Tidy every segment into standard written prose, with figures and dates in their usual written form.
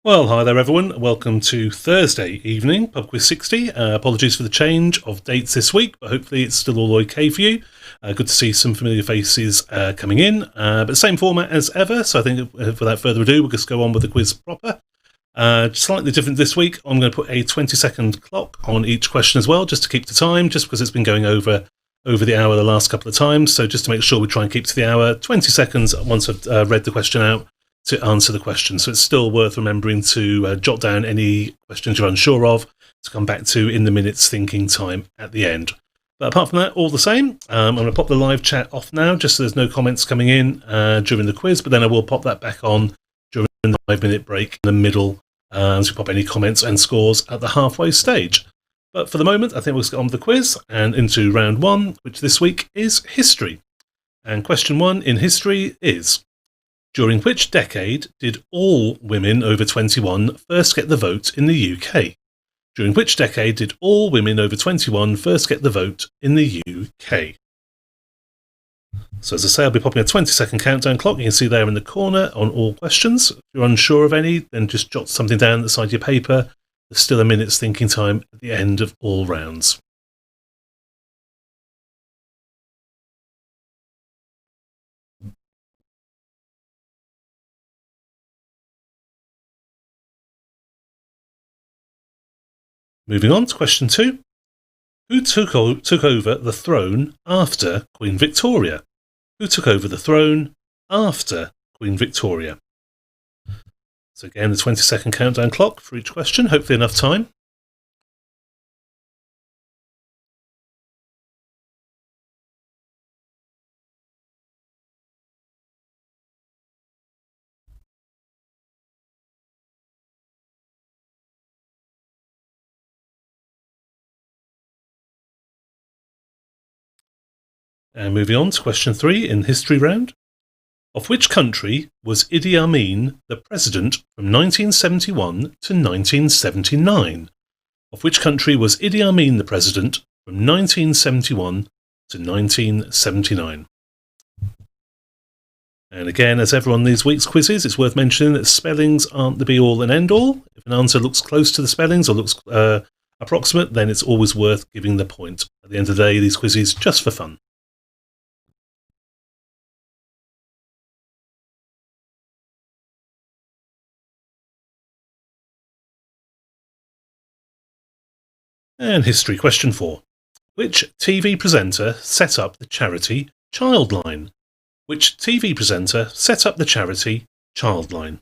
Well, hi there everyone. Welcome to Thursday evening, Pub Quiz 60. Apologies for the change of dates this week, but hopefully it's still all okay for you. Good to see some familiar faces coming in, but same format as ever, so I think without further ado, we'll just go on with the quiz proper. Slightly different this week. I'm going to put a 20-second clock on each question as well, just to keep the time, just because it's been going over the hour the last couple of times, so just to make sure we try and keep to the hour. 20 seconds once I've read the question out to answer the question. So it's still worth remembering to jot down any questions you're unsure of to come back to in the minutes thinking time at the end. But apart from that, all the same, I'm going to pop the live chat off now just so there's no comments coming in during the quiz, but then I will pop that back on during the 5-minute break in the middle to pop any comments and scores at the halfway stage. But for the moment, I think we'll get on with the quiz and into round one, which this week is history. And question one in history is: during which decade did all women over 21 first get the vote in the UK? During which decade did all women over 21 first get the vote in the UK? So as I say, I'll be popping a 20-second countdown clock. You can see there in the corner on all questions. If you're unsure of any, then just jot something down at the side of your paper. There's still a minute's thinking time at the end of all rounds. Moving on to question two. Who took over the throne after Queen Victoria? Who took over the throne after Queen Victoria? So again, the 20-second countdown clock for each question. Hopefully enough time. And moving on to question three in history round. Of which country was Idi Amin the president from 1971 to 1979? Of which country was Idi Amin the president from 1971 to 1979? And again, as ever on these week's quizzes, it's worth mentioning that spellings aren't the be-all and end-all. If an answer looks close to the spellings or looks approximate, then it's always worth giving the point. At the end of the day, these quizzes just for fun. And history question 4. Which TV presenter set up the charity Childline? Which TV presenter set up the charity Childline?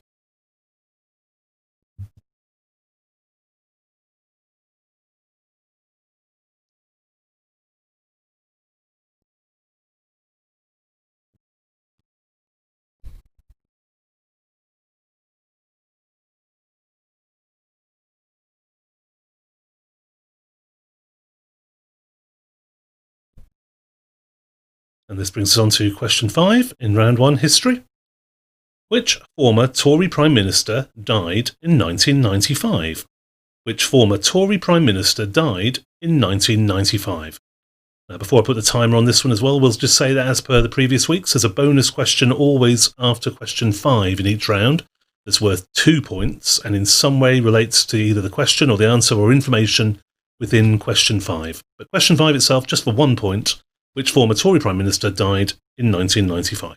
And this brings us on to question 5 in round 1 history. Which former Tory Prime Minister died in 1995? Which former Tory Prime Minister died in 1995? Now, before I put the timer on this one as well, we'll just say that as per the previous weeks, there's a bonus question always after question 5 in each round that's worth 2 points and in some way relates to either the question or the answer or information within question 5. But question 5 itself, just for 1 point, which former Tory Prime Minister died in 1995?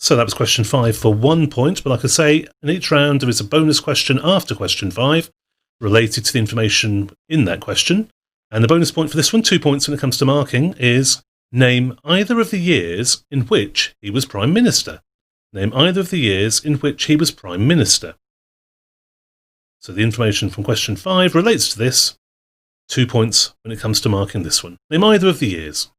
So that was question 5 for 1 point, but like I say, in each round there is a bonus question after question 5 related to the information in that question. And the bonus point for this one, 2 points when it comes to marking, is name either of the years in which he was Prime Minister. Name either of the years in which he was Prime Minister. So the information from question 5 relates to this. 2 points when it comes to marking this one. Name either of the years.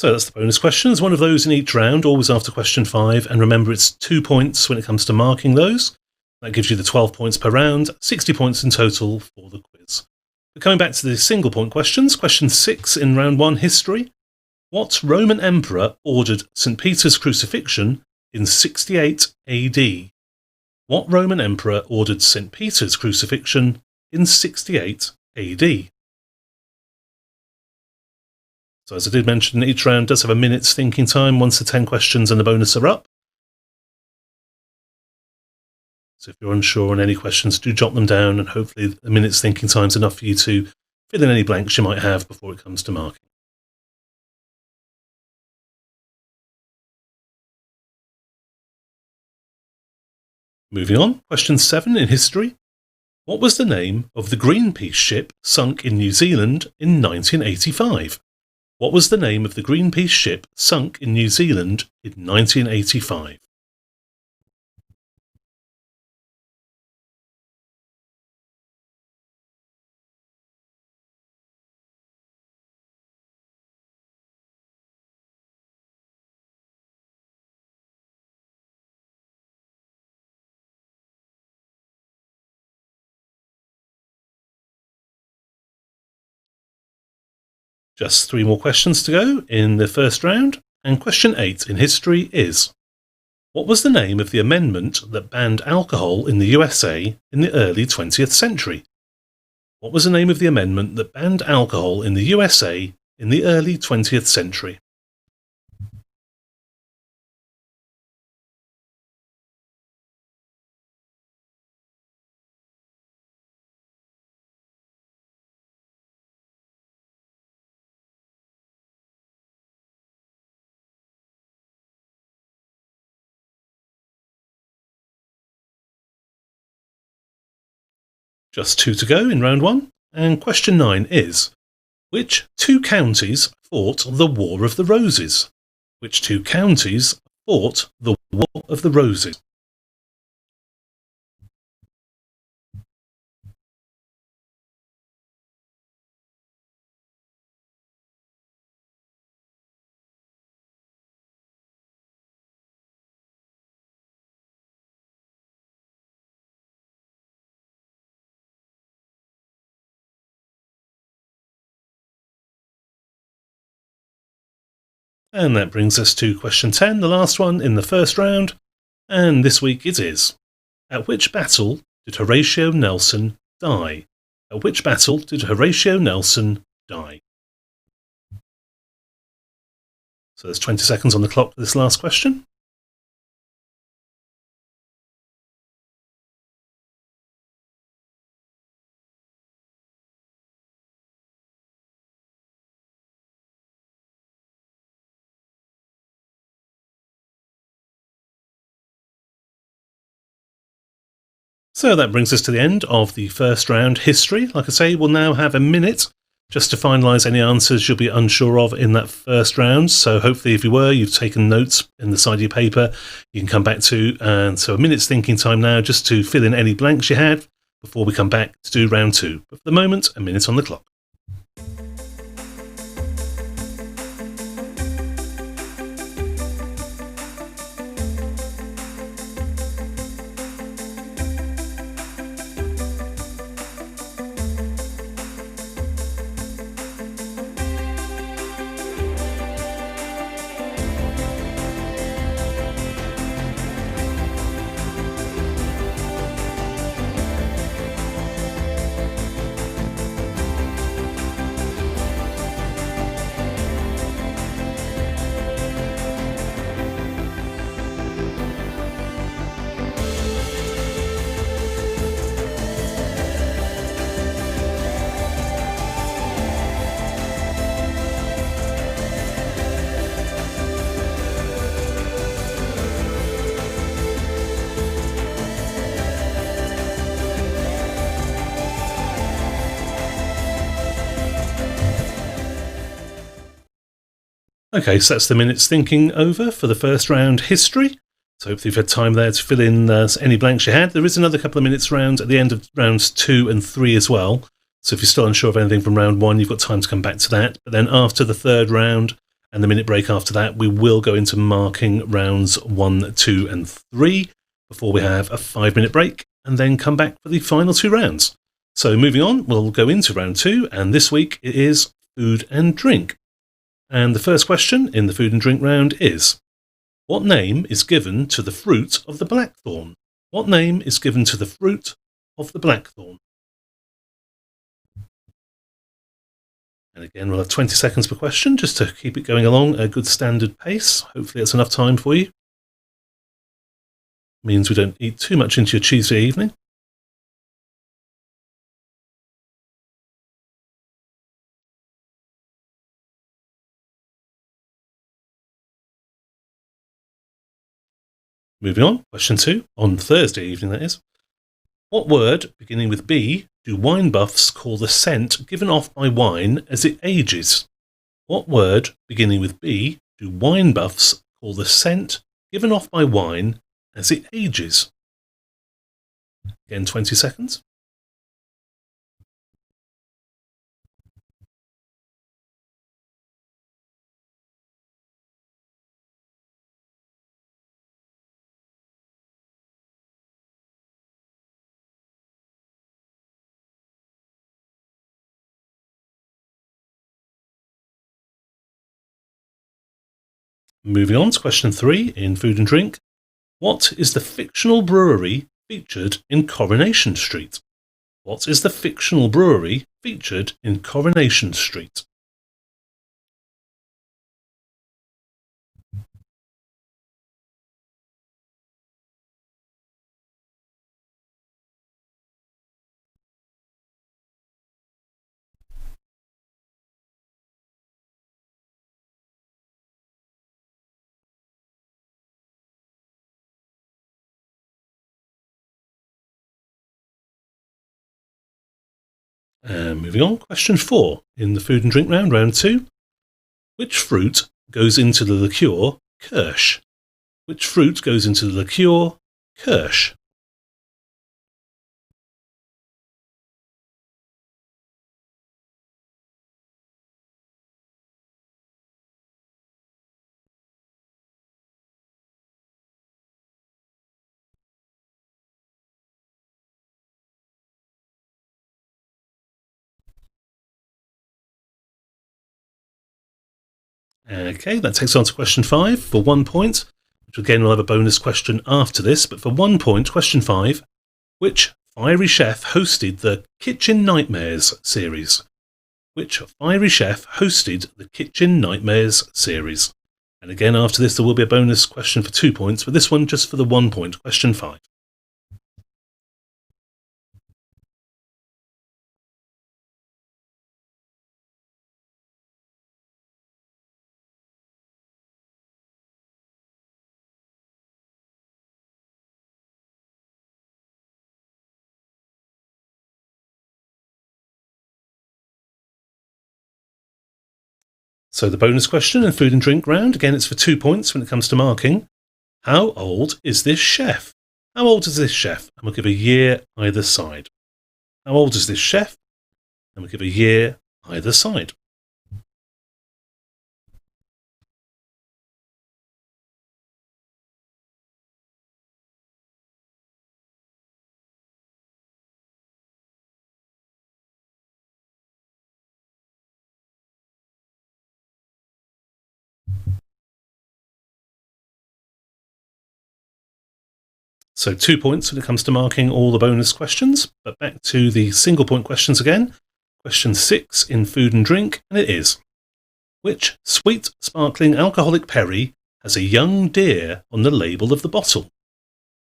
So that's the bonus questions, one of those in each round, always after question 5, and remember it's 2 points when it comes to marking those. That gives you the 12 points per round, 60 points in total for the quiz. But coming back to the single point questions, question 6 in round 1, history. What Roman emperor ordered St. Peter's crucifixion in 68 AD? What Roman emperor ordered St. Peter's crucifixion in 68 AD? So as I did mention, each round does have a minute's thinking time once the 10 questions and the bonus are up. So if you're unsure on any questions, do jot them down, and hopefully a minute's thinking time is enough for you to fill in any blanks you might have before it comes to marking. Moving on, question 7 in history. What was the name of the Greenpeace ship sunk in New Zealand in 1985? What was the name of the Greenpeace ship sunk in New Zealand in 1985? Just 3 more questions to go in the first round, and question 8 in history is: what was the name of the amendment that banned alcohol in the USA in the early 20th century? What was the name of the amendment that banned alcohol in the USA in the early 20th century? Just 2 to go in round 1, and question 9 is: which 2 counties fought the War of the Roses? Which 2 counties fought the War of the Roses? And that brings us to question 10, the last one in the first round, and this week it is: at which battle did Horatio Nelson die? At which battle did Horatio Nelson die? So there's 20 seconds on the clock for this last question. So that brings us to the end of the first round history. Like I say, we'll now have a minute just to finalise any answers you'll be unsure of in that first round. So hopefully if you've taken notes in the side of your paper, you can come back to, and so a minute's thinking time now just to fill in any blanks you had before we come back to do round 2. But for the moment, a minute on the clock. Okay, so that's the minute's thinking over for the first round history. So hopefully you've had time there to fill in any blanks you had. There is another couple of minutes round at the end of rounds 2 and 3 as well. So if you're still unsure of anything from round 1, you've got time to come back to that. But then after the third round, And the minute break after that, we will go into marking rounds 1, 2, and 3 before we have a 5-minute break and then come back for the final 2 rounds. So moving on, we'll go into round 2, and this week it is food and drink. And the first question in the food and drink round is, what name is given to the fruit of the blackthorn? What name is given to the fruit of the blackthorn? And again, we'll have 20 seconds per question just to keep it going along at a good standard pace. Hopefully that's enough time for you. Means we don't eat too much into your Tuesday evening. Moving on, question 2, on Thursday evening that is. What word, beginning with B, do wine buffs call the scent given off by wine as it ages? What word, beginning with B, do wine buffs call the scent given off by wine as it ages? Again, 20 seconds. Moving on to question 3 in food and drink. What is the fictional brewery featured in Coronation Street? What is the fictional brewery featured in Coronation Street? Moving on, question 4 in the food and drink round, round 2. Which fruit goes into the liqueur Kirsch? Which fruit goes into the liqueur Kirsch? Okay, that takes on to question 5 for 1 point, which again we'll have a bonus question after this, but for 1 point, question 5, which fiery chef hosted the Kitchen Nightmares series? Which fiery chef hosted the Kitchen Nightmares series? And again, after this, there will be a bonus question for 2 points, but this one just for the 1 point, question 5. So the bonus question in food and drink round, again, it's for 2 points when it comes to marking. How old is this chef? How old is this chef? And we'll give a year either side. How old is this chef? And we'll give a year either side. So 2 points when it comes to marking all the bonus questions, but back to the single point questions again. Question 6 in food and drink, and it is, which sweet sparkling alcoholic perry has a young deer on the label of the bottle?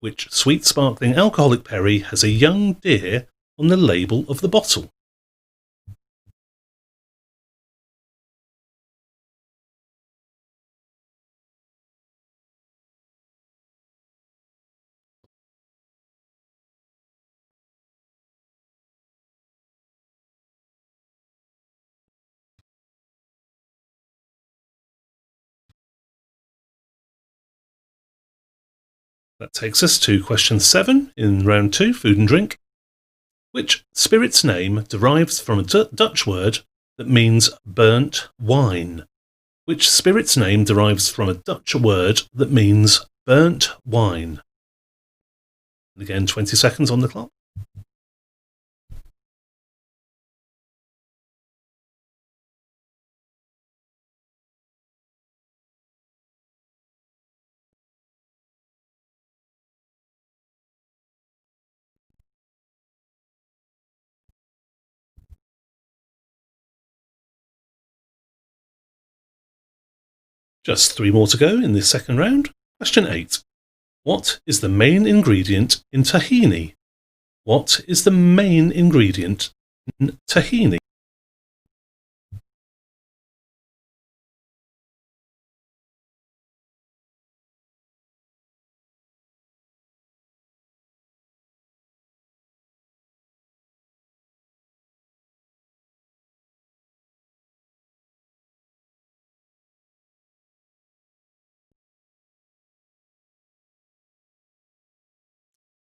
Which sweet sparkling alcoholic perry has a young deer on the label of the bottle? That takes us to question 7 in round 2, food and drink. Which spirit's name derives from a Dutch word that means burnt wine? Which spirit's name derives from a Dutch word that means burnt wine? And again, 20 seconds on the clock. Just 3 more to go in this second round. Question 8. What is the main ingredient in tahini? What is the main ingredient in tahini?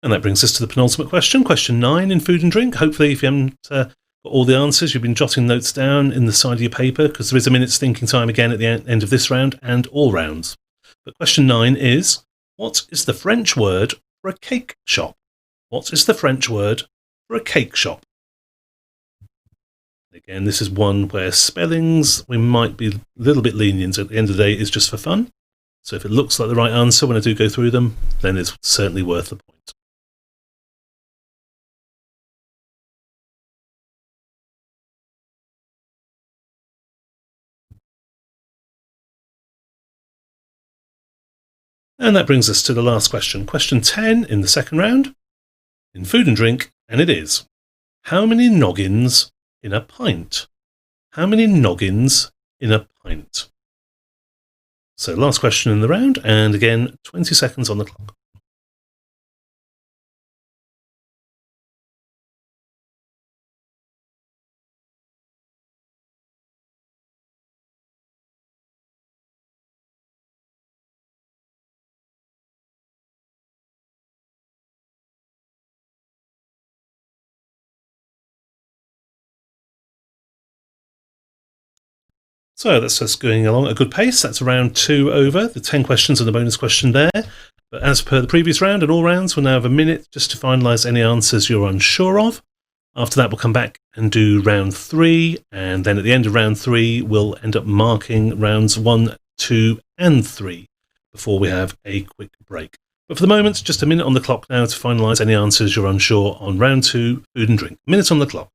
And that brings us to the penultimate question, question 9 in food and drink. Hopefully, if you haven't got all the answers, you've been jotting notes down in the side of your paper, because there is a minute's thinking time again at the end of this round and all rounds. But question 9 is, what is the French word for a cake shop? What is the French word for a cake shop? Again, this is one where spellings, we might be a little bit lenient. At the end of the day, it's just for fun. So if it looks like the right answer when I do go through them, then it's certainly worth the point. And that brings us to the last question. Question 10 in the second round, in food and drink, and it is, how many noggins in a pint? How many noggins in a pint? So last question in the round, and again, 20 seconds on the clock. So that's us going along at a good pace. That's round 2 over, the 10 questions and the bonus question there. But as per the previous round and all rounds, we'll now have a minute just to finalise any answers you're unsure of. After that, we'll come back and do round 3, and then at the end of round 3, we'll end up marking rounds 1, 2, and 3 before we have a quick break. But for the moment, just a minute on the clock now to finalise any answers you're unsure on round 2, food and drink. Minute on the clock.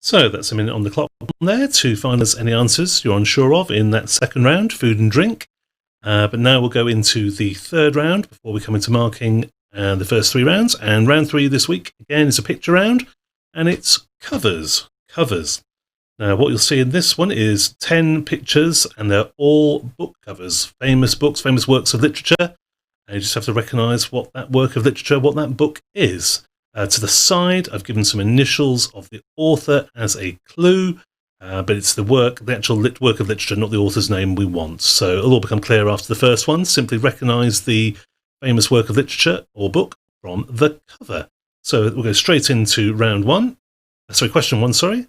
So that's a minute on the clock there to find us any answers you're unsure of in that second round, food and drink. But now we'll go into the third round before we come into marking the first 3 rounds. And round 3 this week, again, is a picture round, and it's covers. Covers. Now, what you'll see in this one is 10 pictures, and they're all book covers, famous books, famous works of literature. And you just have to recognise what that work of literature, what that book is. To the side, I've given some initials of the author as a clue, but it's the actual work of literature, not the author's name we want. So it'll all become clear after the first one. Simply recognise the famous work of literature or book from the cover. So we'll go straight into round 1. Question 1, sorry.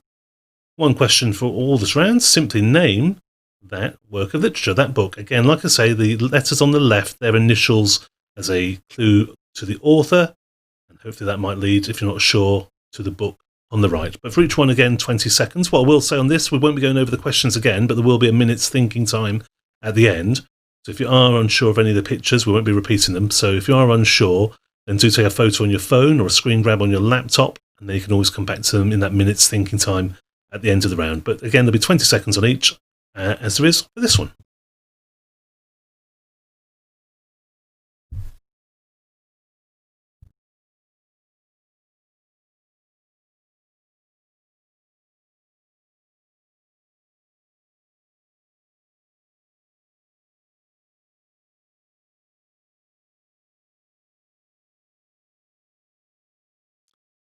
One question for all this round. Simply name that work of literature, that book. Again, like I say, the letters on the left, they're initials as a clue to the author. Hopefully that might lead, if you're not sure, to the book on the right. But for each one, again, 20 seconds. What I will say on this, we won't be going over the questions again, but there will be a minute's thinking time at the end. So if you are unsure of any of the pictures, we won't be repeating them. So if you are unsure, then do take a photo on your phone or a screen grab on your laptop, and then you can always come back to them in that minute's thinking time at the end of the round. But again, there'll be 20 seconds on each, as there is for this one.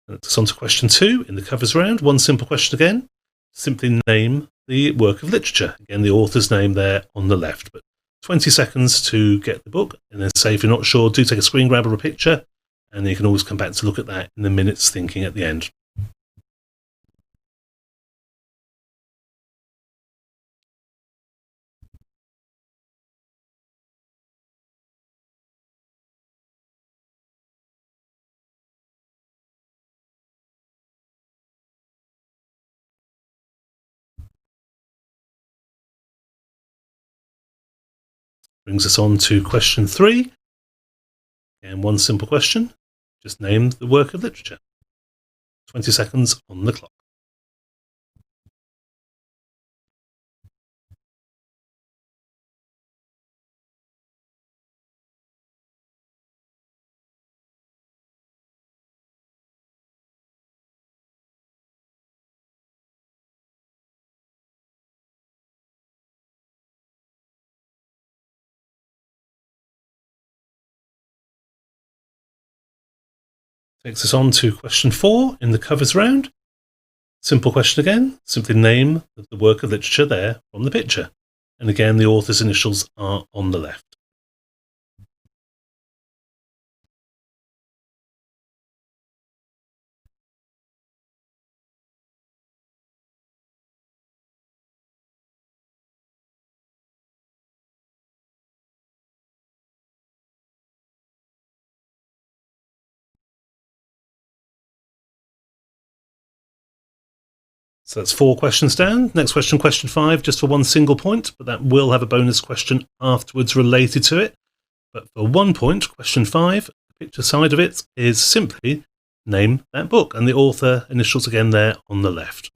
It's on to question 2 in the covers round. One simple question again. Simply name the work of literature. Again, the author's name there on the left. But 20 seconds to get the book. And then say if you're not sure, do take a screen grab or a picture. And then you can always come back to look at that in the minute's thinking at the end. Brings us on to question 3. And one simple question. Just name the work of literature. 20 seconds on the clock. Takes us on to question 4 in the covers round. Simple question again. Simply name the work of literature there from the picture. And again, the author's initials are on the left. So that's 4 questions down. Next question, question 5, just for one single point, but that will have a bonus question afterwards related to it. But for 1 point, question 5, the picture side of it is simply name that book, and the author initials again there on the left.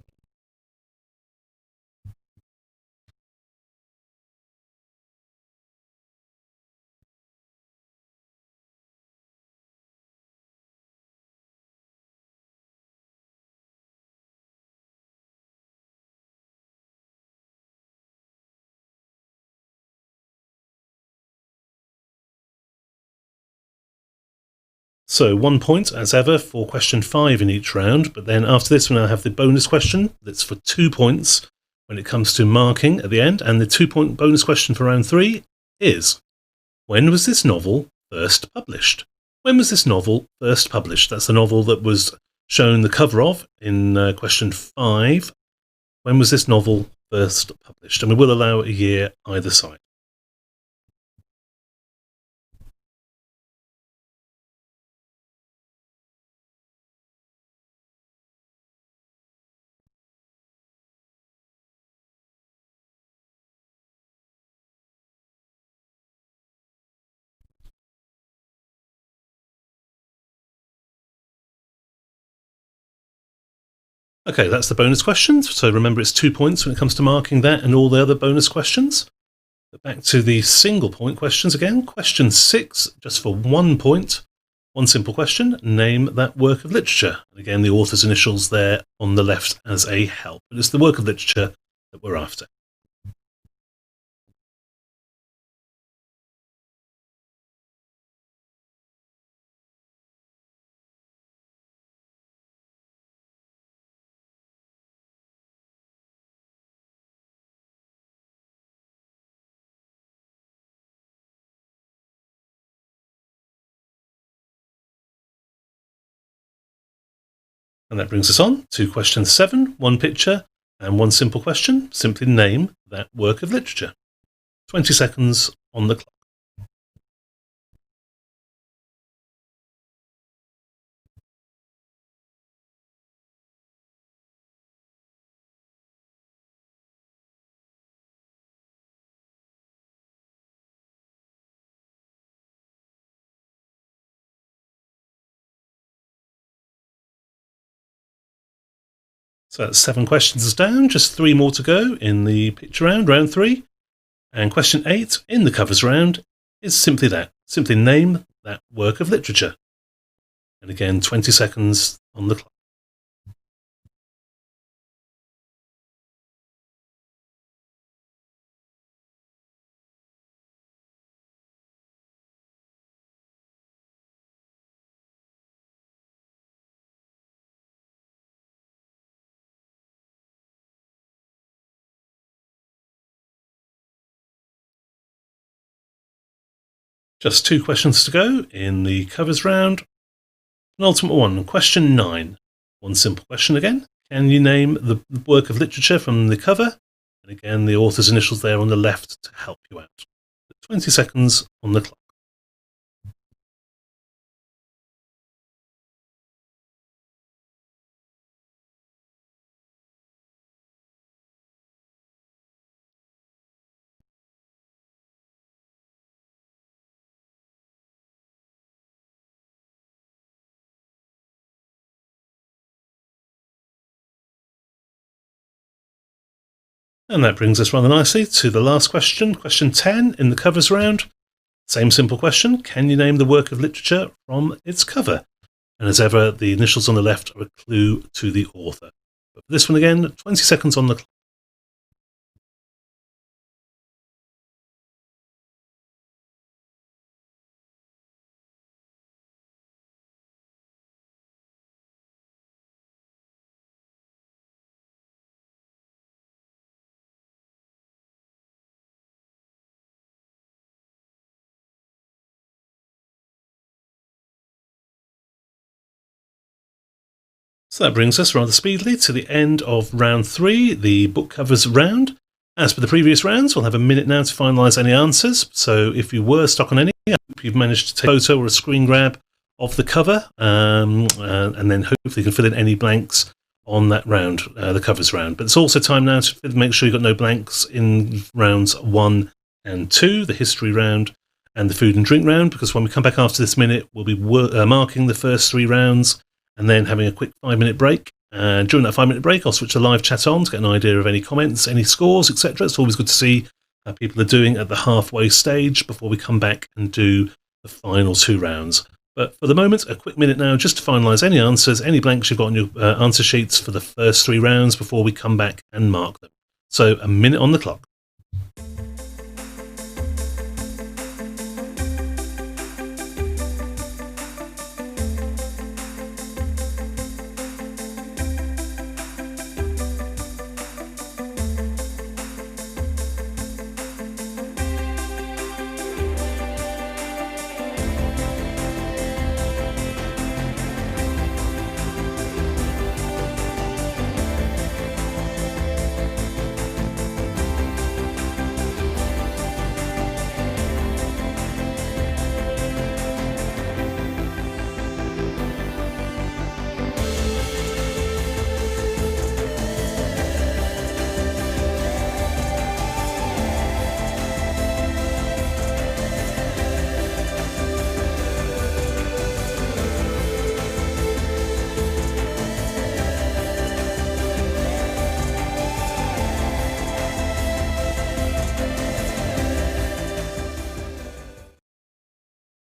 So 1 point, as ever, for question 5 in each round, but then after this we now have the bonus question that's for 2 points when it comes to marking at the end, and the 2-point bonus question for round 3 is, when was this novel first published? When was this novel first published? That's the novel that was shown the cover of in question 5. When was this novel first published? And we will allow a year either side. Okay, that's the bonus questions. So remember, it's 2 points when it comes to marking that and all the other bonus questions. But back to the single point questions again. Question 6, just for 1 point. One simple question, name that work of literature. And again, the author's initials there on the left as a help. But it's the work of literature that we're after. And that brings us on to question 7, 1 picture and 1 simple question. Simply name that work of literature. 20 seconds on the clock. So that's 7 questions down, just 3 more to go in the picture round, round 3. And question 8 in the covers round is simply that. Simply name that work of literature. And again, 20 seconds on the clock. Just 2 questions to go in the covers round. Penultimate one, question 9. One simple question again. Can you name the work of literature from the cover? And again, the author's initials there on the left to help you out. 20 seconds on the clock. And that brings us rather nicely to the last question, question 10 in the covers round. Same simple question, can you name the work of literature from its cover? And as ever, the initials on the left are a clue to the author. But for this one again, 20 seconds on the clock. So that brings us rather speedily to the end of round 3, the book covers round. As for the previous rounds, we'll have a minute now to finalise any answers. So if you were stuck on any, I hope you've managed to take a photo or a screen grab of the cover, and then hopefully you can fill in any blanks on that round, the covers round. But it's also time now to make sure you've got no blanks in rounds 1 and 2, the history round and the food and drink round, because when we come back after this minute, we'll be marking the first 3 rounds and then having a quick 5-minute break. And during that 5-minute break, I'll switch the live chat on to get an idea of any comments, any scores, etc. It's always good to see how people are doing at the halfway stage before we come back and do the final 2 rounds. But for the moment, a quick minute now just to finalise any answers, any blanks you've got on your answer sheets for the first 3 rounds before we come back and mark them. So a minute on the clock.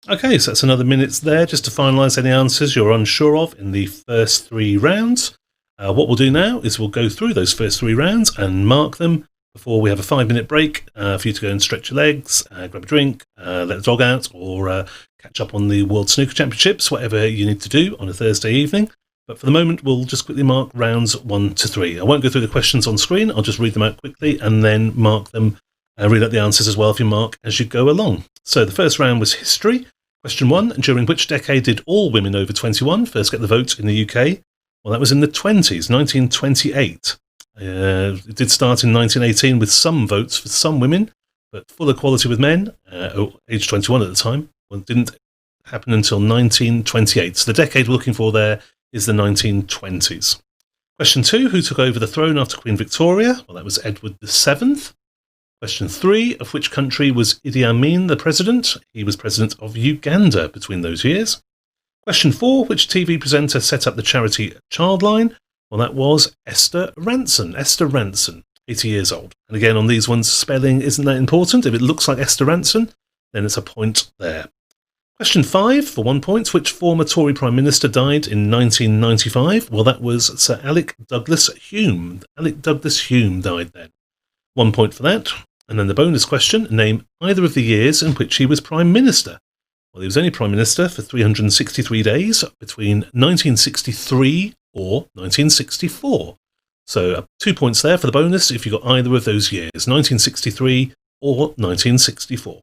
Okay, so that's another minute there just to finalise any answers you're unsure of in the first 3 rounds. What we'll do now is we'll go through those first 3 rounds and mark them before we have a 5-minute break for you to go and stretch your legs, grab a drink, let the dog out, or catch up on the World Snooker Championships, whatever you need to do on a Thursday evening. But for the moment, we'll just quickly mark rounds 1 to 3. I won't go through the questions on screen, I'll just read them out quickly and then mark them, read out the answers as well if you mark as you go along. So the first round was history. Question 1, during which decade did all women over 21 first get the vote in the UK? Well, that was in the 20s, 1928. It did start in 1918 with some votes for some women, but full equality with men, age 21 at the time. Well, it didn't happen until 1928. So the decade we're looking for there is the 1920s. Question 2, who took over the throne after Queen Victoria? Well, that was Edward VII. Question 3, of which country was Idi Amin the president? He was president of Uganda between those years. Question 4, which TV presenter set up the charity Childline? Well, that was Esther Ranson. Esther Ranson, 80 years old. And again, on these ones, spelling isn't that important. If it looks like Esther Ranson, then it's a point there. Question 5 for 1 point. Which former Tory Prime Minister died in 1995? Well, that was Sir Alec Douglas Hume. Alec Douglas Hume died then. 1 point for that. And then the bonus question, name either of the years in which he was Prime Minister. Well, he was only Prime Minister for 363 days between 1963 or 1964. So 2 points there for the bonus if you got either of those years, 1963 or 1964.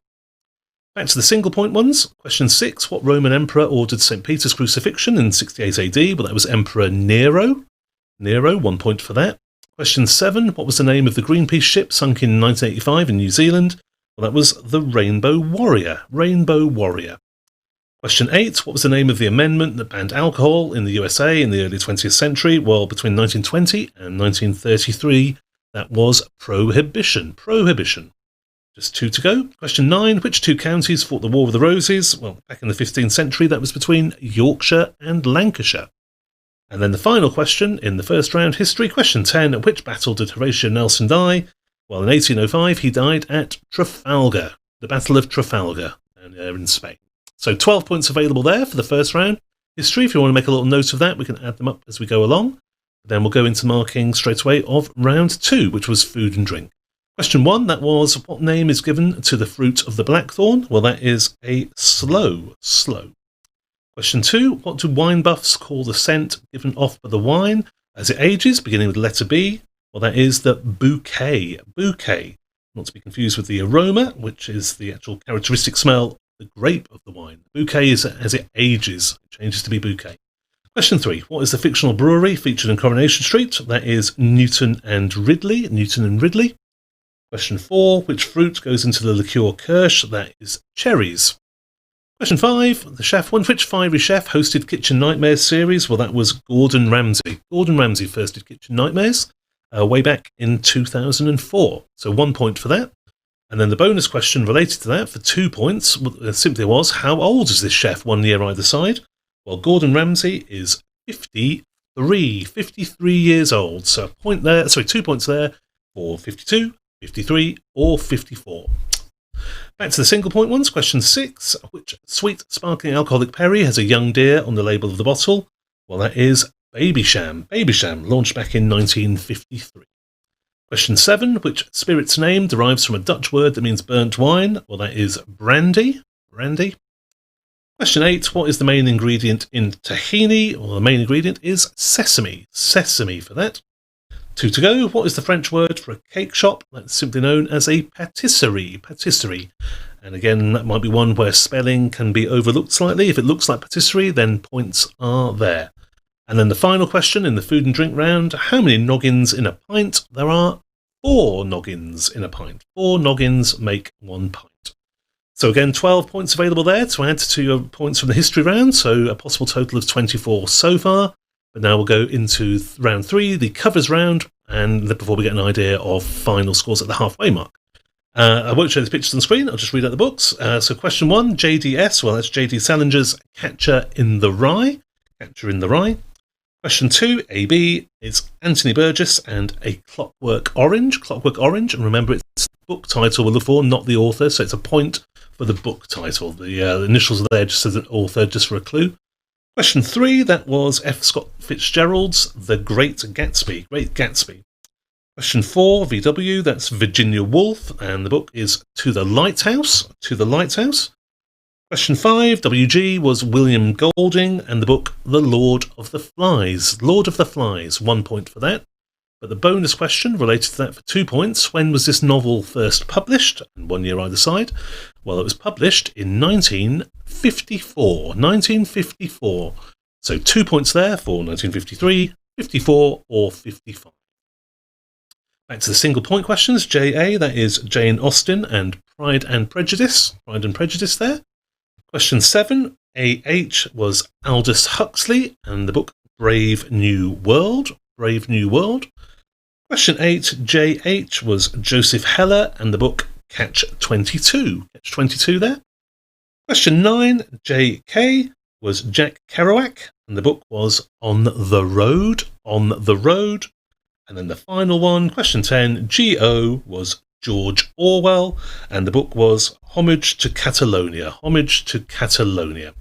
Back to the single point ones. Question 6. What Roman emperor ordered St. Peter's crucifixion in 68 AD? Well, that was Emperor Nero. Nero, 1 point for that. Question 7. What was the name of the Greenpeace ship sunk in 1985 in New Zealand? Well, that was the Rainbow Warrior. Rainbow Warrior. Question 8. What was the name of the amendment that banned alcohol in the USA in the early 20th century? Well, between 1920 and 1933, that was Prohibition. Prohibition. Just 2 to go. Question 9. Which 2 counties fought the War of the Roses? Well, back in the 15th century, that was between Yorkshire and Lancashire. And then the final question in the first round, history. Question 10. At which battle did Horatio Nelson die? Well, in 1805, he died at Trafalgar, the Battle of Trafalgar, in Spain. So 12 points available there for the first round. History, if you want to make a little note of that, we can add them up as we go along. Then we'll go into marking straight away of round 2, which was food and drink. Question 1, that was, what name is given to the fruit of the blackthorn? Well, that is a sloe. Question 2, what do wine buffs call the scent given off by the wine as it ages, beginning with the letter B? Well, that is the bouquet. Bouquet. Not to be confused with the aroma, which is the actual characteristic smell of the grape of the wine. Bouquet is as it ages. It changes to be bouquet. Question 3, what is the fictional brewery featured in Coronation Street? That is Newton and Ridley. Newton and Ridley. Question 4, which fruit goes into the liqueur Kirsch? That is cherries. Question 5, the chef one. Which fiery chef hosted Kitchen Nightmares series? Well, that was Gordon Ramsay. Gordon Ramsay first did Kitchen Nightmares way back in 2004. So 1 point for that. And then the bonus question related to that for 2 points simply was, how old is this chef 1 year either side? Well, Gordon Ramsay is 53 years old. So 2 points there for 52, 53 or 54. Back to the single point ones. Question 6. Which sweet sparkling alcoholic perry has a young deer on the label of the bottle? Well, that is Babysham. Babysham, launched back in 1953. Question 7. Which spirit's name derives from a Dutch word that means burnt wine? Well, that is brandy. Brandy. Question 8. What is the main ingredient in tahini? Well, the main ingredient is sesame. Sesame for that. 2 to go. What is the French word for a cake shop? That's simply known as a patisserie. Patisserie. And again, that might be one where spelling can be overlooked slightly. If it looks like patisserie, then points are there. And then the final question in the food and drink round, how many noggins in a pint? There are 4 noggins in a pint. 4 noggins make 1 pint. So again, 12 points available there to add to your points from the history round. So a possible total of 24 so far. But now we'll go into round 3, the covers round, and before we get an idea of final scores at the halfway mark. I won't show the pictures on the screen, I'll just read out the books. So question 1, JDS, well that's J.D. Salinger's Catcher in the Rye. Catcher in the Rye. Question 2, AB, it's Anthony Burgess and A Clockwork Orange. Clockwork Orange, and remember it's the book title we'll look for, not the author, so it's a point for the book title. The initials are there just as an author, just for a clue. Question 3, that was F. Scott Fitzgerald's The Great Gatsby. Great Gatsby. Question 4, VW, that's Virginia Woolf, and the book is To the Lighthouse. To the Lighthouse. Question 5, WG, was William Golding, and the book The Lord of the Flies. Lord of the Flies, 1 point for that. But the bonus question related to that for 2 points, when was this novel first published? And 1 year either side. Well, it was published in 1954. 1954. So 2 points there for 1953, 54 or 55. Back to the single point questions. JA, that is Jane Austen and Pride and Prejudice. Pride and Prejudice there. Question 7, AH, was Aldous Huxley and the book Brave New World. Brave New World. Question 8, JH, was Joseph Heller and the book Catch 22. Catch 22 there. Question 9, JK, was Jack Kerouac and the book was On the Road. On the Road. And then the final one, question 10, G.O. was George Orwell, and the book was Homage to Catalonia. Homage to Catalonia.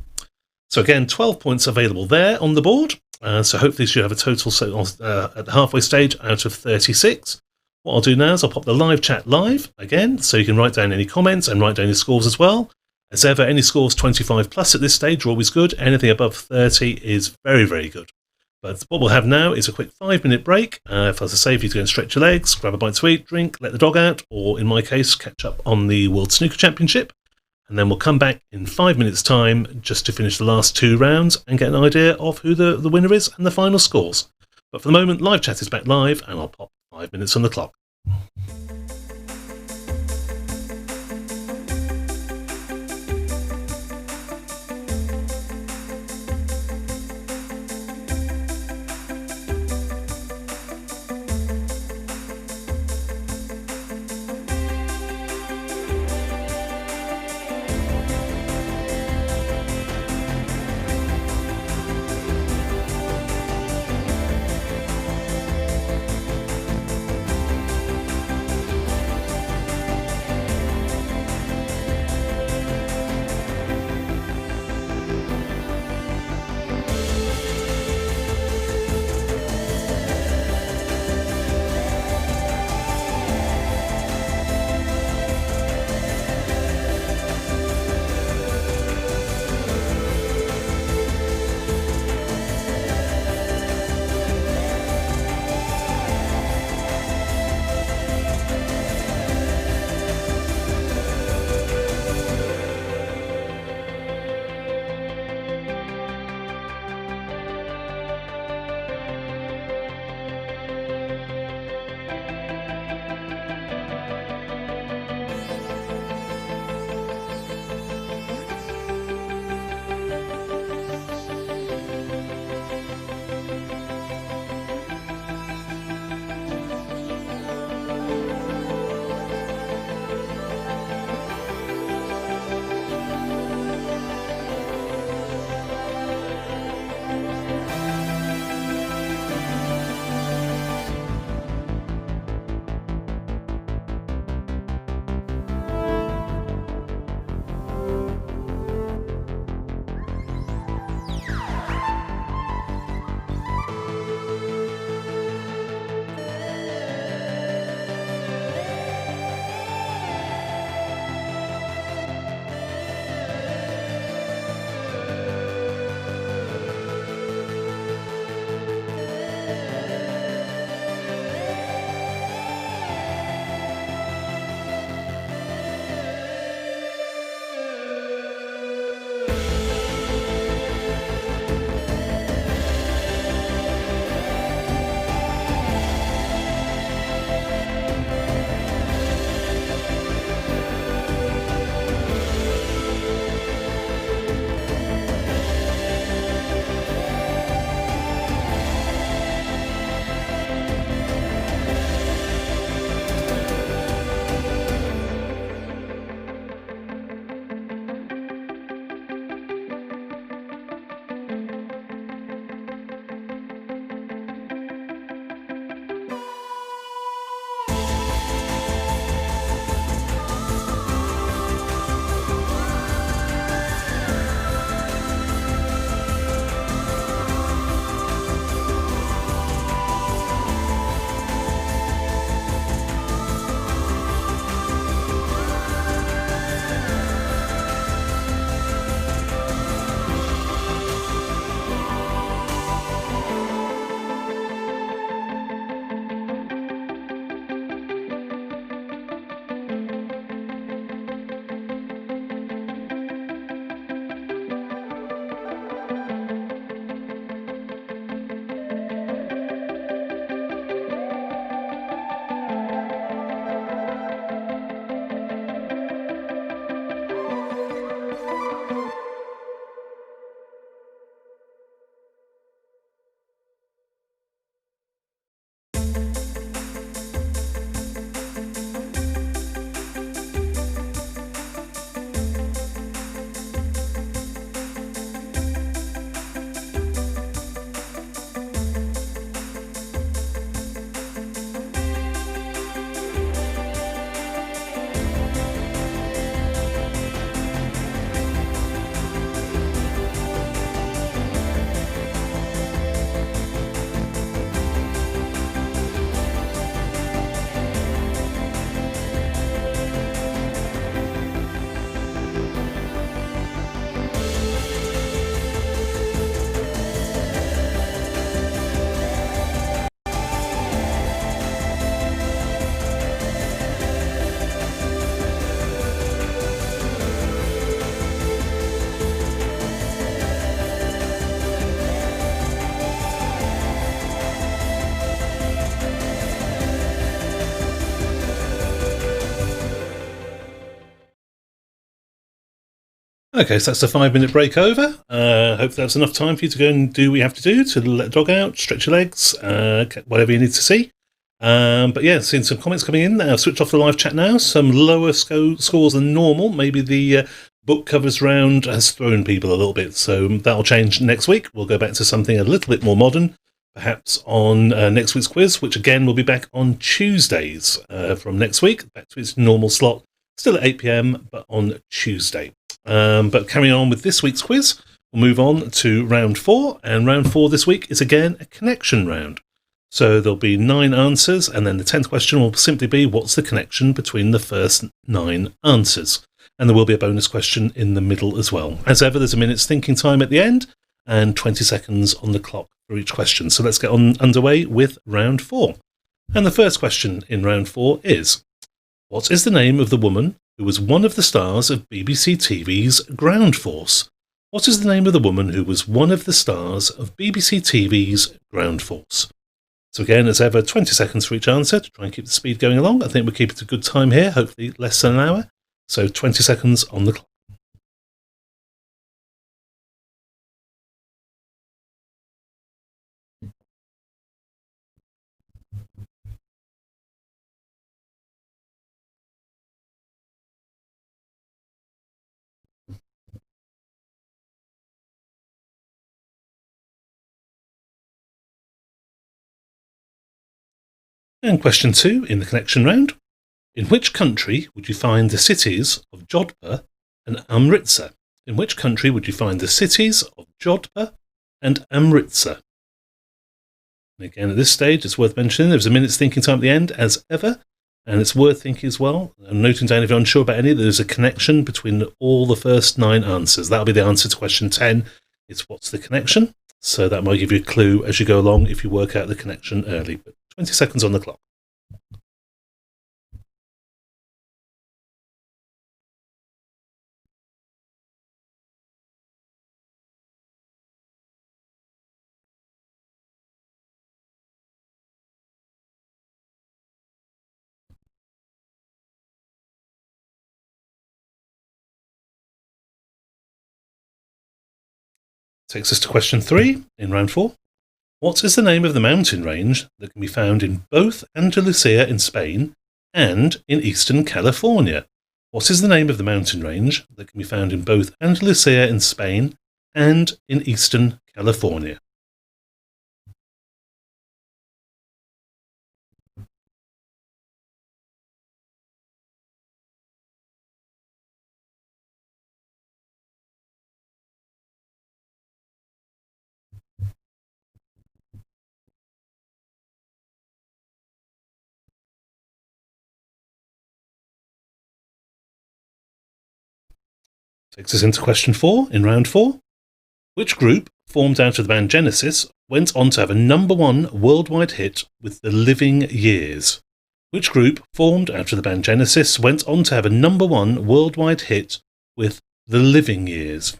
So again, 12 points available there on the board. So hopefully you should have a total at the halfway stage out of 36. What I'll do now is I'll pop the live chat live again, so you can write down any comments and write down your scores as well. As ever, any scores 25 plus at this stage are always good. Anything above 30 is very, very good. But what we'll have now is a quick 5-minute break. As I say, if you go and stretch your legs, grab a bite to eat, drink, let the dog out, or in my case, catch up on the World Snooker Championship. And then we'll come back in 5 minutes' time just to finish the last 2 rounds and get an idea of who the winner is and the final scores. But for the moment, live chat is back live, and I'll pop 5 minutes on the clock. Okay, so that's a 5-minute break over. Hopefully that's enough time for you to go and do what you have to do to let the dog out, stretch your legs, whatever you need to see. But yeah, seeing some comments coming in. I've switched off the live chat now. Some lower scores than normal. Maybe the book covers round has thrown people a little bit, so that'll change next week. We'll go back to something a little bit more modern, perhaps on next week's quiz, which again will be back on Tuesdays from next week, back to its normal slot, still at 8 p.m, but on Tuesday. But carrying on with this week's quiz, we'll move on to round 4, and round 4 this week is again a connection round. So there'll be 9 answers, and then the 10th question will simply be what's the connection between the first 9 answers. And there will be a bonus question in the middle as well. As ever, there's a minute's thinking time at the end, and 20 seconds on the clock for each question. So let's get on underway with round 4. And the first question in round 4 is, what is the name of the woman who was one of the stars of BBC TV's Ground Force? What is the name of the woman who was one of the stars of BBC TV's Ground Force? So again, as ever, 20 seconds for each answer to try and keep the speed going along. I think we're keeping a good time here, hopefully less than an hour. So 20 seconds on the clock. And question 2 in the connection round. In which country would you find the cities of Jodhpur and Amritsar? In which country would you find the cities of Jodhpur and Amritsar? And again, at this stage, it's worth mentioning there's a minute's thinking time at the end, as ever, and it's worth thinking as well. I'm noting down if you're unsure about any, there's a connection between all the first 9 answers. That'll be the answer to question 10. It's what's the connection? So that might give you a clue as you go along if you work out the connection early. But 20 seconds on the clock. Takes us to question 3 in round 4. What is the name of the mountain range that can be found in both Andalusia in Spain and in eastern California? What is the name of the mountain range that can be found in both Andalusia in Spain and in eastern California? Takes us into question 4 in round 4. Which group, formed out of the band Genesis, went on to have a #1 worldwide hit with The Living Years? Which group, formed out of the band Genesis, went on to have a #1 worldwide hit with The Living Years?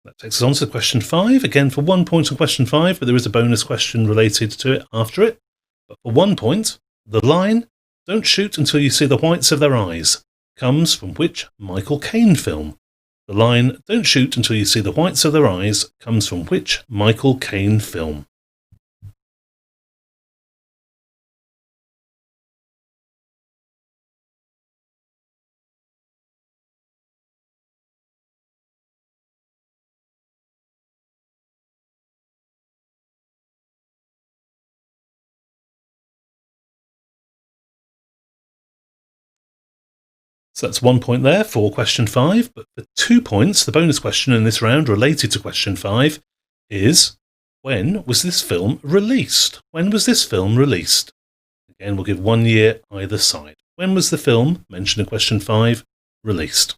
That takes us on to question 5. Again, for 1 point on question 5, but there is a bonus question related to it after it. But for 1 point, the line, "Don't shoot until you see the whites of their eyes," comes from which Michael Caine film? The line, "Don't shoot until you see the whites of their eyes," comes from which Michael Caine film? So that's 1 point there for question 5, but for 2 points, the bonus question in this round related to question 5 is, when was this film released? When was this film released? Again, we'll give 1 year either side. When was the film, mentioned in question 5, released?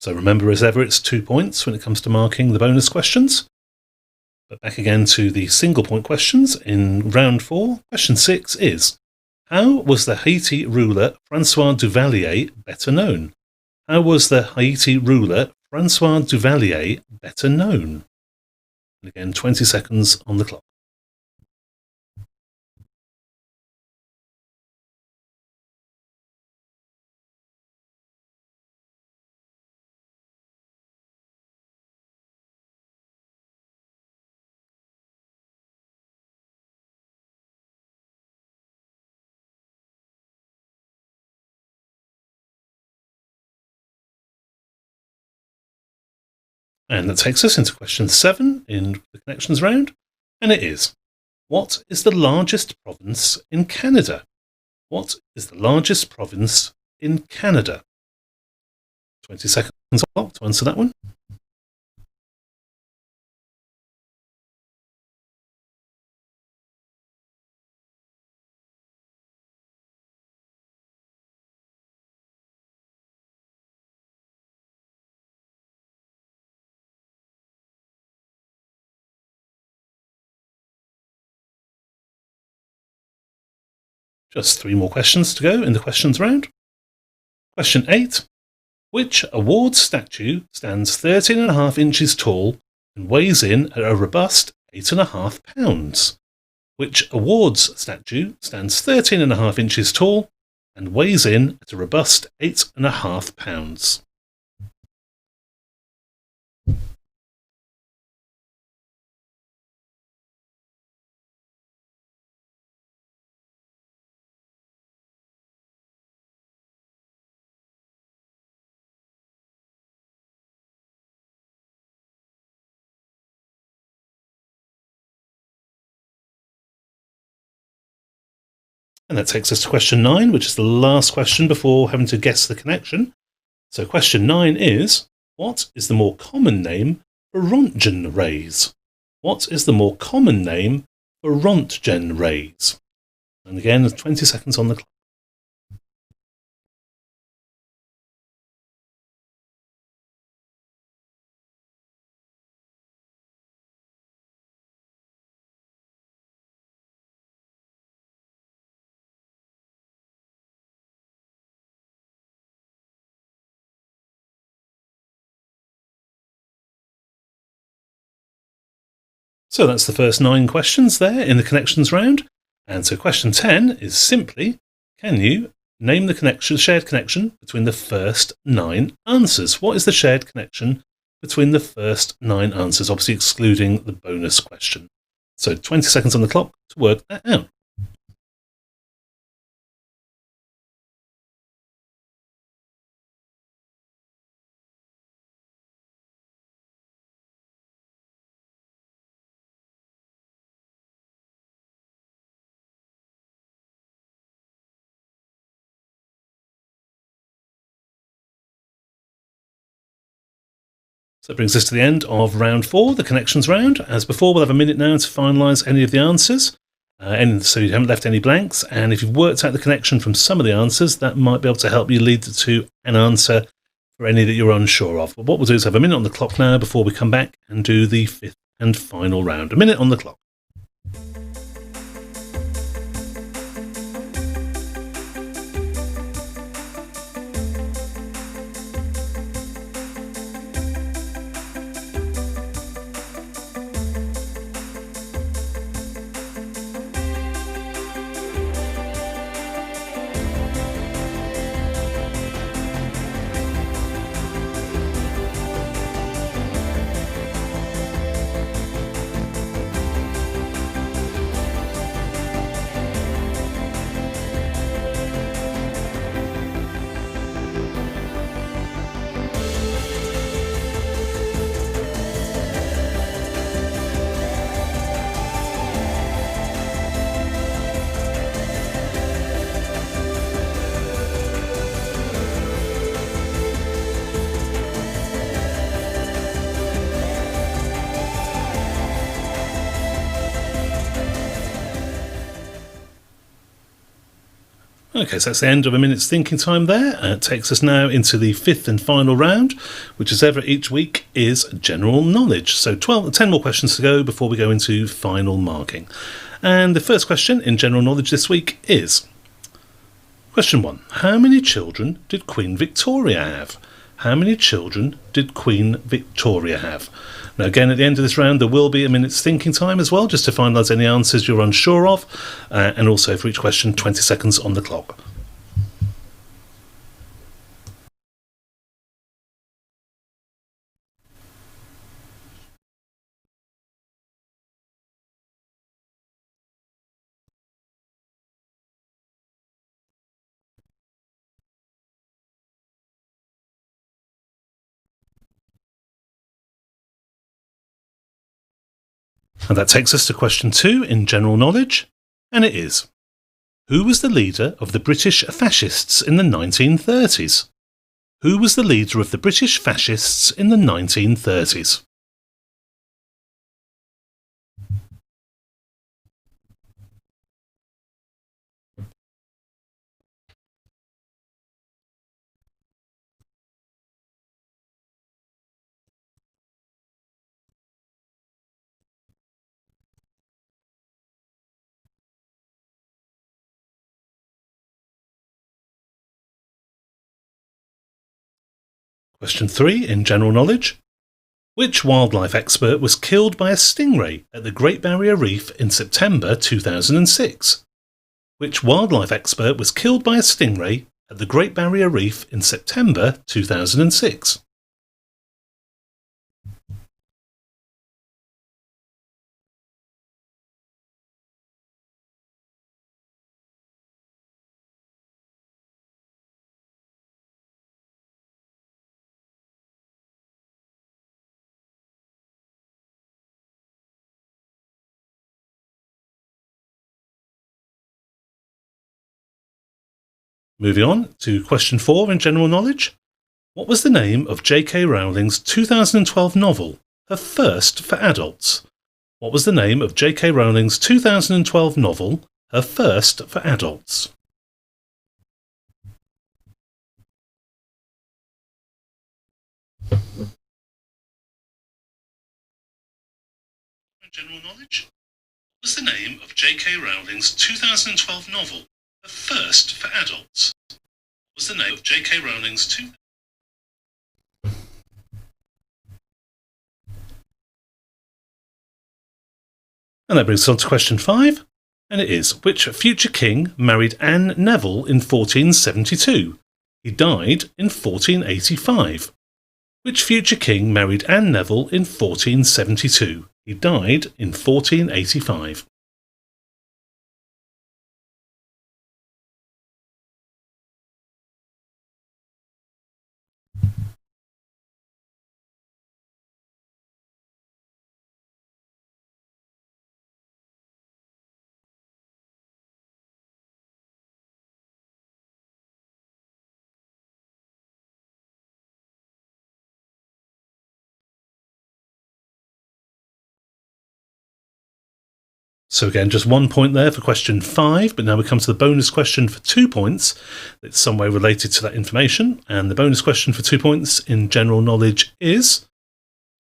So remember, as ever, it's 2 points when it comes to marking the bonus questions. But back again to the single point questions in round 4. Question 6 is, how was the Haiti ruler Francois Duvalier better known? How was the Haiti ruler Francois Duvalier better known? And again, 20 seconds on the clock. And that takes us into question 7 in the connections round. And it is, what is the largest province in Canada? What is the largest province in Canada? 20 seconds to answer that one. Just 3 more questions to go in the questions round. Question 8. Which award statue stands 13.5 inches tall and weighs in at a robust 8.5 pounds? Which awards statue stands 13.5 inches tall and weighs in at a robust 8.5 pounds? And that takes us to question 9, which is the last question before having to guess the connection. So question 9 is, what is the more common name for Rontgen rays? What is the more common name for Rontgen rays? And again, 20 seconds on the clock. So that's the first 9 questions there in the connections round. And so question 10 is simply, can you name the shared connection between the first 9 answers? What is the shared connection between the first 9 answers, obviously excluding the bonus question? So 20 seconds on the clock to work that out. So that brings us to the end of round 4, the connections round. As before, we'll have a minute now to finalise any of the answers, so you haven't left any blanks. And if you've worked out the connection from some of the answers, that might be able to help you lead to an answer for any that you're unsure of. But what we'll do is have a minute on the clock now before we come back and do the 5th and final round. A minute on the clock. Okay, so that's the end of a minute's thinking time there. It takes us now into the fifth and final round, which as ever each week is general knowledge. So 10 more questions to go before we go into final marking. And the first question in general knowledge this week is... Question 1. How many children did Queen Victoria have? How many children did Queen Victoria have? Now again, at the end of this round, there will be a minute's thinking time as well, just to finalise any answers you're unsure of, and also for each question, 20 seconds on the clock. And that takes us to question 2 in general knowledge, and it is: who was the leader of the British fascists in the 1930s? Who was the leader of the British fascists in the 1930s? Question 3 in general knowledge. Which wildlife expert was killed by a stingray at the Great Barrier Reef in September 2006? Which wildlife expert was killed by a stingray at the Great Barrier Reef in September 2006? Moving on to question 4 in general knowledge. What was the name of J.K. Rowling's 2012 novel, her first for adults? What was the name of J.K. Rowling's 2012 novel, her first for adults? General knowledge. What was the name of J.K. Rowling's 2012 novel, her first for adults? What was the name of J.K. Rowling's And that brings us on to question 5, and it is: which future king married Anne Neville in 1472? He died in 1485. Which future king married Anne Neville in 1472? He died in 1485. So again, just 1 point there for question 5, but now we come to the bonus question for 2 points. It's some way related to that information, and the bonus question for 2 points in general knowledge is: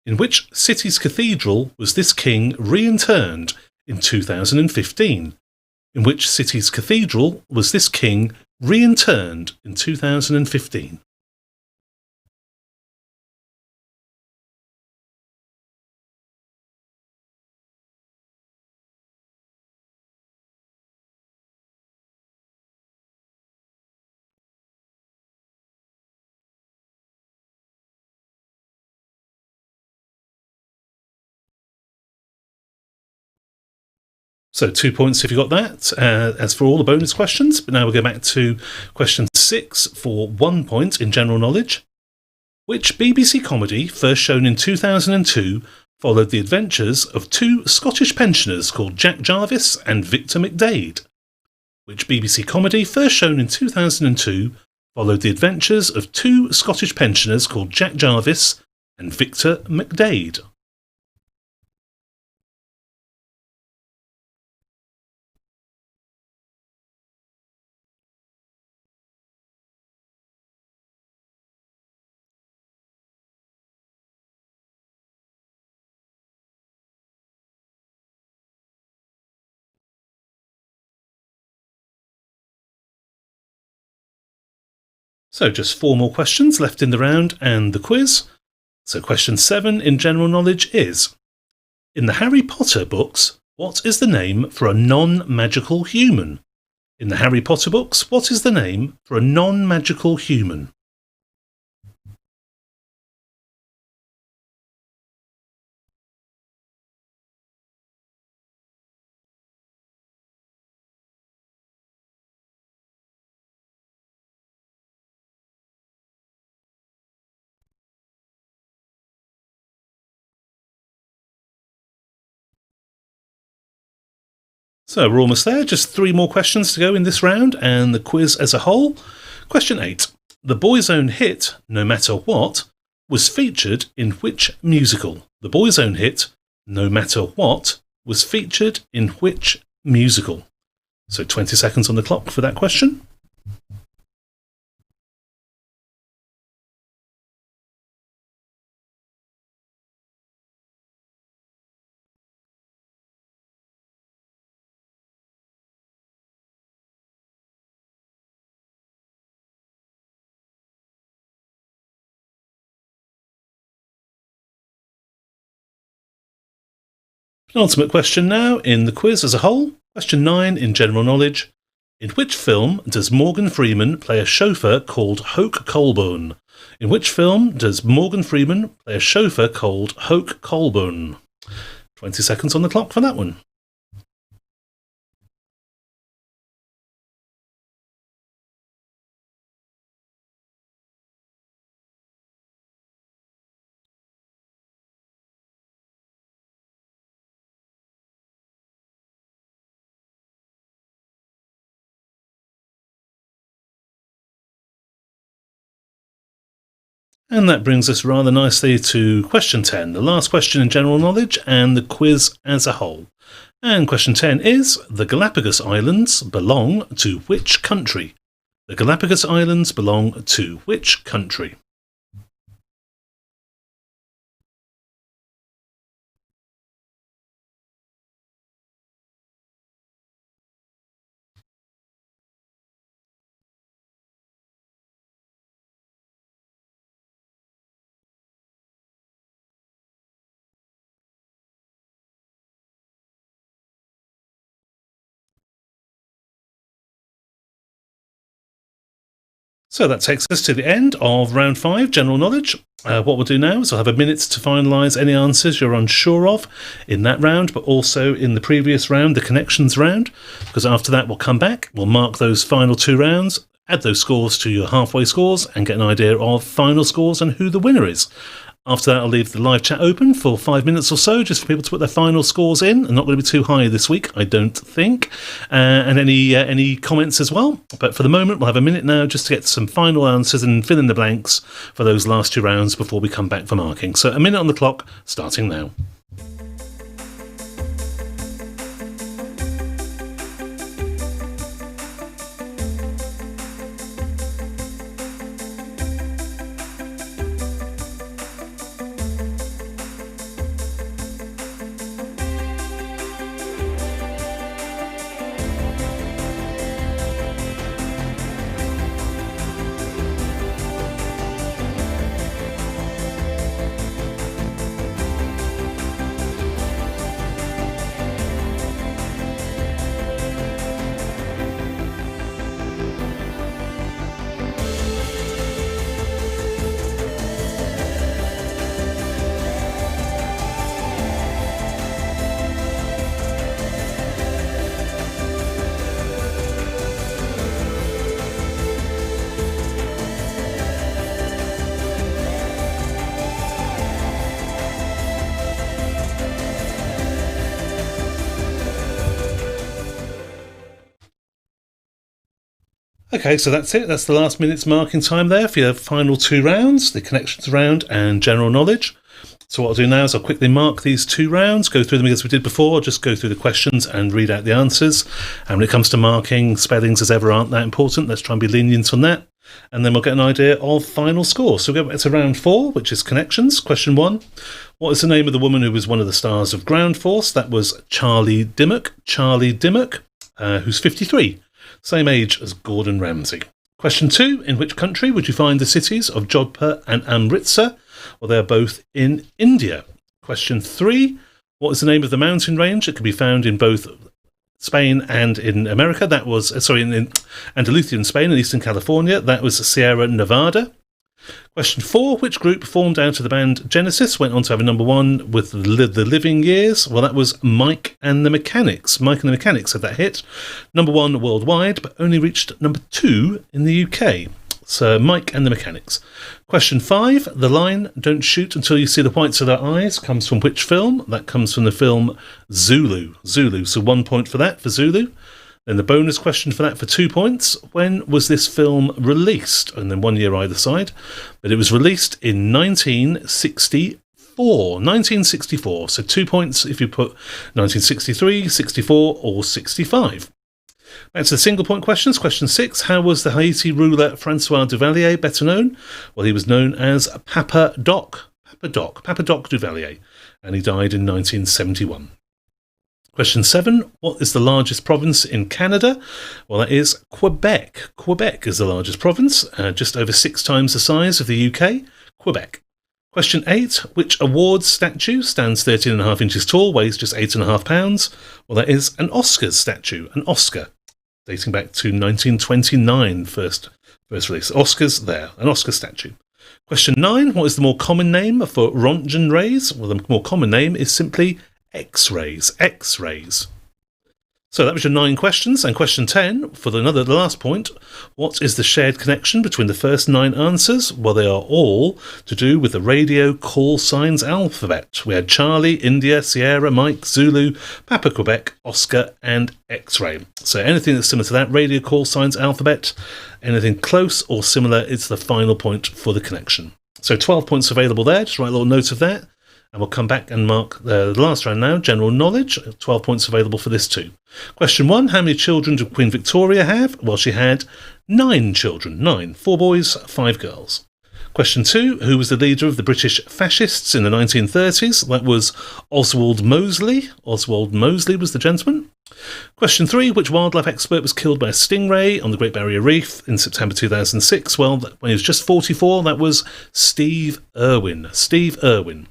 in which city's cathedral was this king reinterred in 2015? In which city's cathedral was this king reinterred in 2015? So 2 points if you got that, as for all the bonus questions. But now we'll go back to question 6 for 1 point in general knowledge. Which BBC comedy, first shown in 2002, followed the adventures of 2 Scottish pensioners called Jack Jarvis and Victor McDade? Which BBC comedy, first shown in 2002, followed the adventures of 2 Scottish pensioners called Jack Jarvis and Victor McDade? So just 4 more questions left in the round and the quiz. So question 7 in general knowledge is, in the Harry Potter books, what is the name for a non-magical human? In the Harry Potter books, what is the name for a non-magical human? So we're almost there, just 3 more questions to go in this round and the quiz as a whole. Question 8. The Boys' Own hit, No Matter What, was featured in which musical? The Boys' Own hit, No Matter What, was featured in which musical? So 20 seconds on the clock for that question. Penultimate question now in the quiz as a whole. Question 9 in general knowledge. In which film does Morgan Freeman play a chauffeur called Hoke Colburn? In which film does Morgan Freeman play a chauffeur called Hoke Colburn? 20 seconds on the clock for that one. And that brings us rather nicely to question 10, the last question in general knowledge and the quiz as a whole. And question 10 is, the Galapagos Islands belong to which country? The Galapagos Islands belong to which country? So that takes us to the end of round 5, general knowledge. What we'll do now is I'll have a minute to finalise any answers you're unsure of in that round, but also in the previous round, the connections round, because after that we'll come back, we'll mark those final 2 rounds, add those scores to your halfway scores and get an idea of final scores and who the winner is. After that, I'll leave the live chat open for 5 minutes or so, just for people to put their final scores in. And not going to be too high this week, I don't think. And any comments as well. But for the moment, we'll have a minute now just to get some final answers and fill in the blanks for those last 2 rounds before we come back for marking. So a minute on the clock, starting now. Okay, so that's it. That's the last minute's marking time there for your final 2 rounds, the connections round and general knowledge. So what I'll do now is I'll quickly mark these 2 rounds, go through them as we did before. I'll just go through the questions and read out the answers. And when it comes to marking, spellings as ever aren't that important. Let's try and be lenient on that. And then we'll get an idea of final score. So we'll go back to round 4, which is connections. Question 1. What is the name of the woman who was one of the stars of Ground Force? That was Charlie Dimmock. Charlie Dimmock, who's 53. Same age as Gordon Ramsay. Question 2. In which country would you find the cities of Jodhpur and Amritsar? Well, they are both in India. Question 3. What is the name of the mountain range that can be found in both Spain and in America? That was, in Andalusia in Spain and Eastern California. That was Sierra Nevada. Question 4. Which group formed out of the band Genesis went on to have a number 1 with the Living Years? Well, that was Mike and the Mechanics. Mike and the Mechanics had that hit. Number 1 worldwide, but only reached number 2 in the UK. So, Mike and the Mechanics. Question 5. The line, "Don't shoot until you see the whites of their eyes," comes from which film? That comes from the film Zulu. Zulu. So 1 point for that, for Zulu. Then the bonus question for that for 2 points. When was this film released? And then 1 year either side. But it was released in 1964. 1964. So 2 points if you put 1963, 64 or 65. Back to the single point questions. Question 6. How was the Haiti ruler Francois Duvalier better known? Well, he was known as Papa Doc. Papa Doc Duvalier. And he died in 1971. Question 7. What is the largest province in Canada? Well, that is Quebec. Quebec is the largest province, just over 6 times the size of the UK. Quebec. Question 8. Which awards statue stands 13.5 inches tall, weighs just 8.5 pounds? Well, that is an Oscars statue, an Oscar, dating back to 1929, first release. Oscars there, an Oscar statue. Question 9. What is the more common name for Rontgen rays? Well, the more common name is simply X-rays. X-rays. So that was your 9 questions. And question 10, for the last point, what is the shared connection between the first 9 answers? Well, they are all to do with the radio call signs alphabet. We had Charlie, India, Sierra, Mike, Zulu, Papa, Quebec, Oscar, and X-ray. So anything that's similar to that radio call signs alphabet, anything close or similar, is the final point for the connection. So 12 points available there. Just write a little note of that. And we'll come back and mark the last round now, general knowledge. 12 points available for this too. Question 1, how many children did Queen Victoria have? Well, she had 9 children. 9. 4 boys, 5 girls. Question 2, who was the leader of the British fascists in the 1930s? That was Oswald Mosley. Oswald Mosley was the gentleman. Question 3, which wildlife expert was killed by a stingray on the Great Barrier Reef in September 2006? Well, when he was just 44, that was Steve Irwin. Steve Irwin.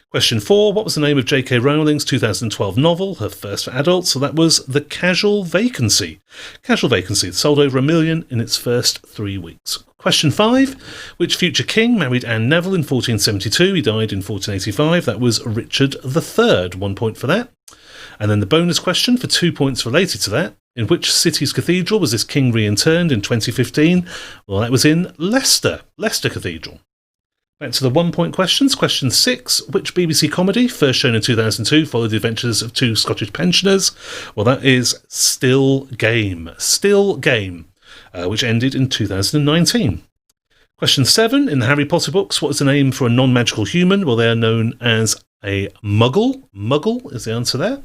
Question 4, what was the name of J.K. Rowling's 2012 novel, her first for adults? So that was The Casual Vacancy. Casual Vacancy, sold over 1 million in its first 3 weeks. Question 5, which future king married Anne Neville in 1472? He died in 1485. That was Richard III. 1 point for that. And then the bonus question for 2 points related to that. In which city's cathedral was this king reinterred in 2015? Well, that was in Leicester. Leicester Cathedral. Back to the 1 point questions. Question 6. Which BBC comedy, first shown in 2002, followed the adventures of 2 Scottish pensioners? Well, that is Still Game. Still Game, which ended in 2019. Question 7. In the Harry Potter books, what is the name for a non-magical human? Well, they are known as a muggle. Muggle is the answer there.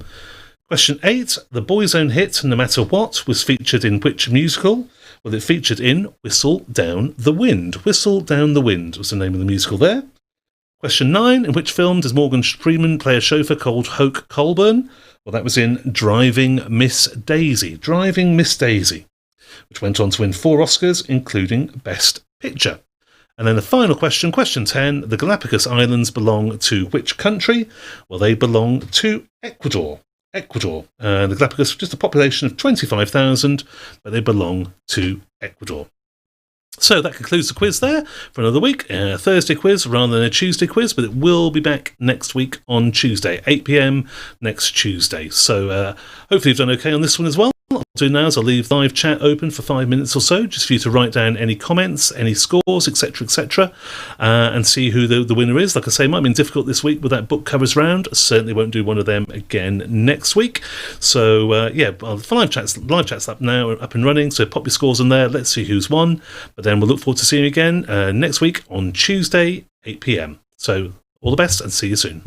Question 8. The Boy's Own hit, No Matter What, was featured in which musical? Well, it featured in Whistle Down the Wind. Whistle Down the Wind was the name of the musical there. Question 9. In which film does Morgan Freeman play a chauffeur called Hoke Colburn? Well, that was in Driving Miss Daisy. Driving Miss Daisy, which went on to win 4 Oscars, including Best Picture. And then the final question, question 10. The Galapagos Islands belong to which country? Well, they belong to Ecuador. Ecuador. The Galapagos, just a population of 25,000, but they belong to Ecuador. So that concludes the quiz there for another week. A Thursday quiz rather than a Tuesday quiz, but it will be back next week on Tuesday, 8 p.m. next Tuesday. So hopefully you've done okay on this one as well. What I'll do now is I'll leave live chat open for 5 minutes or so, just for you to write down any comments, any scores, etc., and see who the winner is. Like I say, it might have been difficult this week with that book covers round. Certainly won't do one of them again next week. So live chat's up now, up and running. So pop your scores in there. Let's see who's won. But then we'll look forward to seeing you again next week on Tuesday, 8 p.m. So all the best and see you soon.